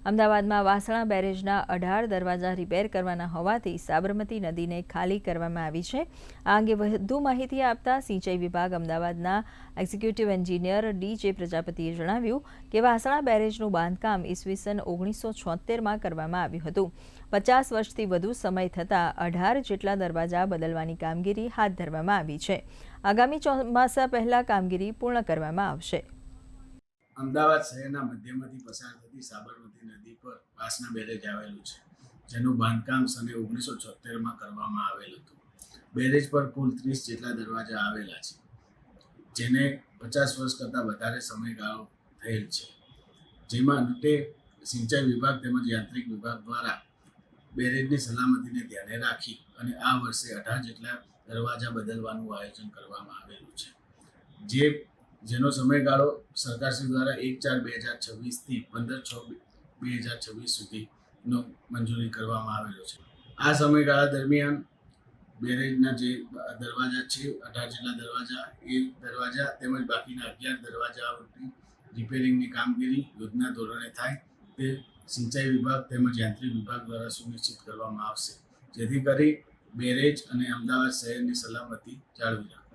અમદાવાદમાં વાસણા બેરેજના 18 દરવાજા રિપેર કરવાના હોવાથી સાબરમતી નદીને ખાલી કરવામાં આવી છે। આ અંગે વધુ માહિતી આપતા સિંચાઈ વિભાગ અમદાવાદના એક્ઝિક્યુટિવ એન્જિનિયર ડી.જે. પ્રજાપતિએ જણાવ્યું કે વાસણા બેરેજનું બાંધકામ ઈસવીસન 1976માં કરવામાં આવ્યું હતું। 50 વર્ષથી વધુ સમય થતાં 18 જેટલા દરવાજા બદલવાની કામગીરી હાથ ધરવામાં આવી છે। આગામી ચોમાસા પહેલા કામગીરી પૂર્ણ કરવામાં આવશે। અમદાવાદ શહેરના મધ્યમાંથી પસાર થતી સાબરમતી નદી પર વાસણા બેરેજ આવેલું છે, જેનું બાંધકામ સને 1976માં કરવામાં આવેલ હતું। બેરેજ પર કુલ 30 જેટલા દરવાજા આવેલા છે, જેને 50 વર્ષ કરતાં વધારે સમયગાળો થયેલ છે, જેમાં અંતે સિંચાઈ વિભાગ તેમજ યાંત્રિક વિભાગ દ્વારા બેરેજની સલામતીને ધ્યાને રાખી અને આ વર્ષે 18 જેટલા દરવાજા બદલવાનું આયોજન કરવામાં આવેલું છે, જેનો સમયગાળો સરકારશ્રી દ્વારા 1/4/2026થી 15/6/2026 સુધીનો મંજૂરી કરવામાં આવેલો છે। આ સમયગાળા દરમિયાન બેરેજના જે દરવાજા છે 18 જેટલા દરવાજા તેમજ બાકીના 11 દરવાજાઓની રિપેરિંગની કામગીરી યોજના ધોરણે થાય તે સિંચાઈ વિભાગ તેમજ યાંત્રિક વિભાગ દ્વારા સુનિશ્ચિત કરવામાં આવશે, જેથી કરી બેરેજ અને અમદાવાદ શહેરની સલામતી જાળવી રાખે।